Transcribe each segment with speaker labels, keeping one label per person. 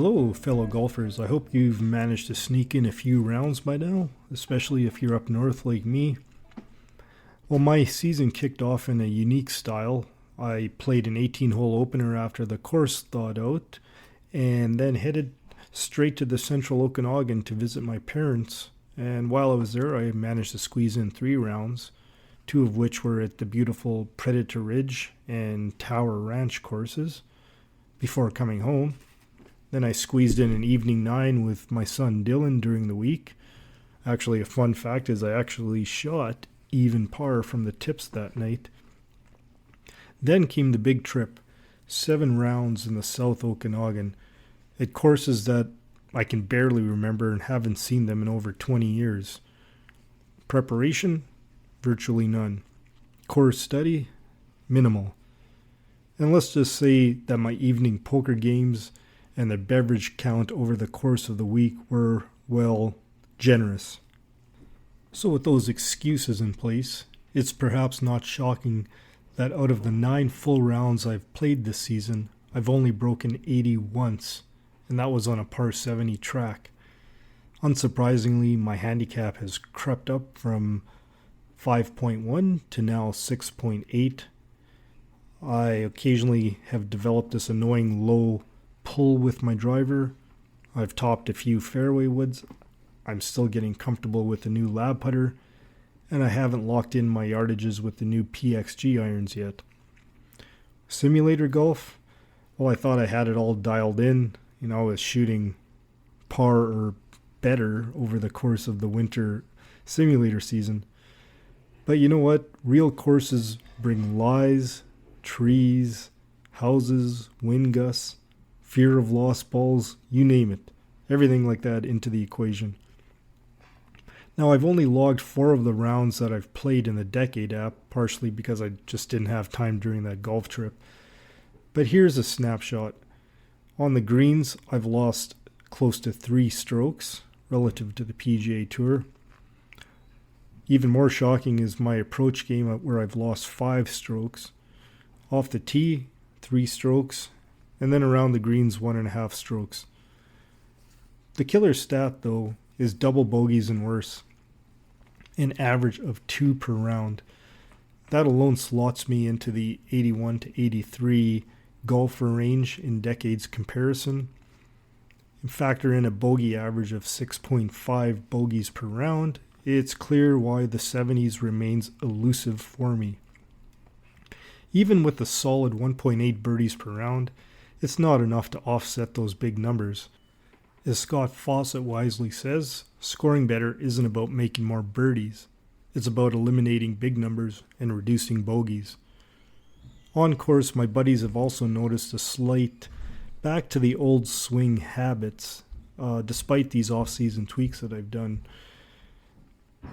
Speaker 1: Hello, fellow golfers. I hope you've managed to sneak in a few rounds by now, especially if you're up north like me. Well, my season kicked off in a unique style. I played an 18-hole opener after the course thawed out, and then headed straight to the central Okanagan to visit my parents. And while I was there, I managed to squeeze in 3 rounds, 2 of which were at the beautiful Predator Ridge and Tower Ranch courses, before coming home. Then I squeezed in an evening 9 with my son Dylan during the week. Actually, a fun fact is I actually shot even par from the tips that night. Then came the big trip, 7 rounds in the South Okanagan, at courses that I can barely remember and haven't seen them in over 20 years. Preparation? Virtually none. Course study? Minimal. And let's just say that my evening poker games and the beverage count over the course of the week were, well, generous. So with those excuses in place, it's perhaps not shocking that out of the 9 full rounds I've played this season, I've only broken 80 once, and that was on a par 70 track. Unsurprisingly, my handicap has crept up from 5.1 to now 6.8. I occasionally have developed this annoying low pull with my driver. I've topped a few fairway woods. I'm still getting comfortable with the new lab putter, and I haven't locked in my yardages with the new PXG irons yet. Simulator golf? Well, I thought I had it all dialed in. I was shooting par or better over the course of the winter simulator season. But you know what? Real courses bring lies, trees, houses, wind gusts, fear of lost balls, you name it. Everything like that into the equation. Now, I've only logged 4 of the rounds that I've played in the Decade app, partially because I just didn't have time during that golf trip. But here's a snapshot. On the greens, I've lost close to 3 strokes relative to the PGA Tour. Even more shocking is my approach game where I've lost 5 strokes. Off the tee, 3 strokes, and then around the greens 1.5 strokes. The killer stat, though, is double bogeys and worse, an average of 2 per round. That alone slots me into the 81 to 83 golfer range in Decade's comparison. Factor in a bogey average of 6.5 bogeys per round, it's clear why the 70s remains elusive for me. Even with a solid 1.8 birdies per round, it's not enough to offset those big numbers. As Scott Fawcett wisely says, scoring better isn't about making more birdies. It's about eliminating big numbers and reducing bogeys. On course, my buddies have also noticed a slight back to the old swing habits, despite these off-season tweaks that I've done.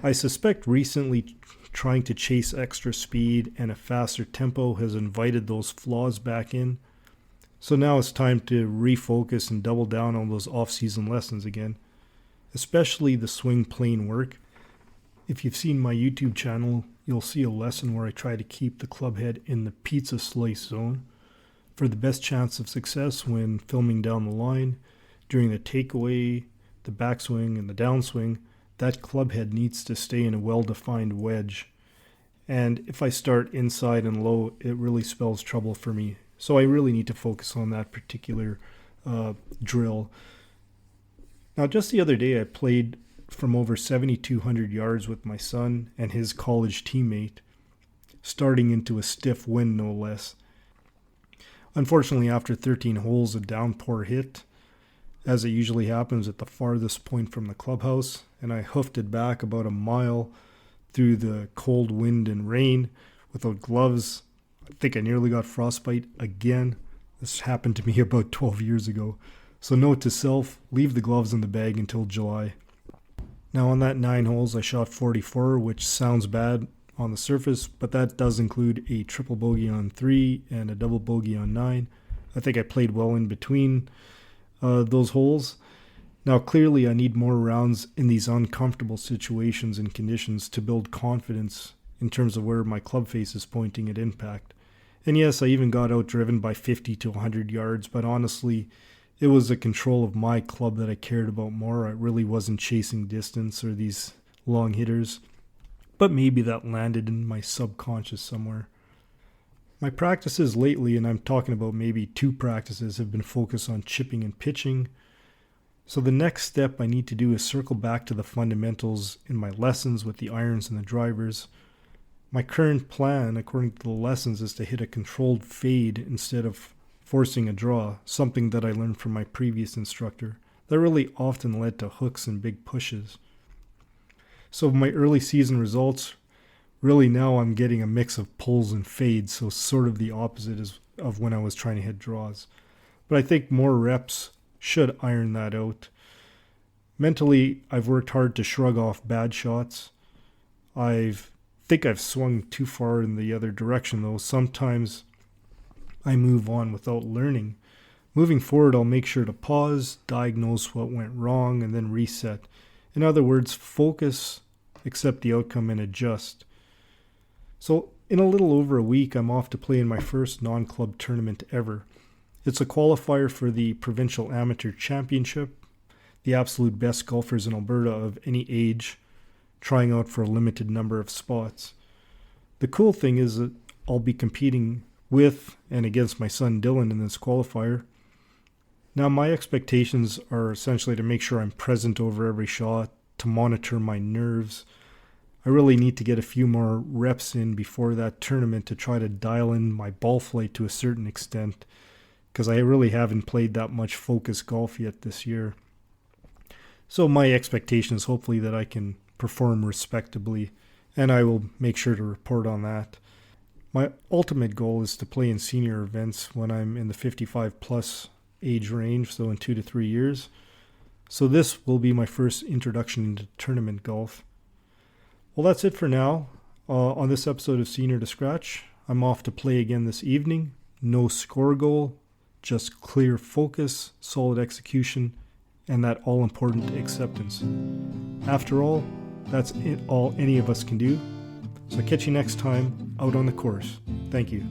Speaker 1: I suspect recently trying to chase extra speed and a faster tempo has invited those flaws back in. So now it's time to refocus and double down on those off-season lessons again, especially the swing plane work. If you've seen my YouTube channel, you'll see a lesson where I try to keep the club head in the pizza slice zone for the best chance of success when filming down the line. During the takeaway, the backswing, and the downswing, that club head needs to stay in a well-defined wedge. And if I start inside and low, it really spells trouble for me. So I really need to focus on that particular drill. Now, just the other day, I played from over 7,200 yards with my son and his college teammate, starting into a stiff wind, no less. Unfortunately, after 13 holes, a downpour hit, as it usually happens at the farthest point from the clubhouse, and I hoofed it back about a mile through the cold wind and rain without gloves. I think I nearly got frostbite again. This happened to me about 12 years ago. So note to self, leave the gloves in the bag until July. Now on that 9 holes, I shot 44, which sounds bad on the surface, but that does include a triple bogey on 3 and a double bogey on 9. I think I played well in between those holes. Now clearly I need more rounds in these uncomfortable situations and conditions to build confidence in terms of where my club face is pointing at impact. And yes, I even got outdriven by 50 to 100 yards, but honestly, it was the control of my club that I cared about more. I really wasn't chasing distance or these long hitters, but maybe that landed in my subconscious somewhere. My practices lately, and I'm talking about maybe 2 practices, have been focused on chipping and pitching. So the next step I need to do is circle back to the fundamentals in my lessons with the irons and the drivers. My current plan, according to the lessons, is to hit a controlled fade instead of forcing a draw, something that I learned from my previous instructor. That really often led to hooks and big pushes. So my early season results, really now I'm getting a mix of pulls and fades, so sort of the opposite of when I was trying to hit draws. But I think more reps should iron that out. Mentally, I've worked hard to shrug off bad shots. I think I've swung too far in the other direction, though. Sometimes I move on without learning. Moving forward, I'll make sure to pause, diagnose what went wrong, and then reset. In other words, focus, accept the outcome, and adjust. So in a little over a week, I'm off to play in my first non-club tournament ever. It's a qualifier for the Provincial Amateur Championship, the absolute best golfers in Alberta of any age, trying out for a limited number of spots. The cool thing is that I'll be competing with and against my son Dylan in this qualifier. Now my expectations are essentially to make sure I'm present over every shot, to monitor my nerves. I really need to get a few more reps in before that tournament to try to dial in my ball flight to a certain extent, because I really haven't played that much focus golf yet this year. So my expectation is hopefully that I can perform respectably, and I will make sure to report on that. My ultimate goal is to play in senior events when I'm in the 55 plus age range, so in 2 to 3 years. So this will be my first introduction into tournament golf. Well, that's it for now. On this episode of Senior to Scratch, I'm off to play again this evening. No score goal, just clear focus, solid execution, and that all-important acceptance. After all, that's all any of us can do. So catch you next time out on the course. Thank you.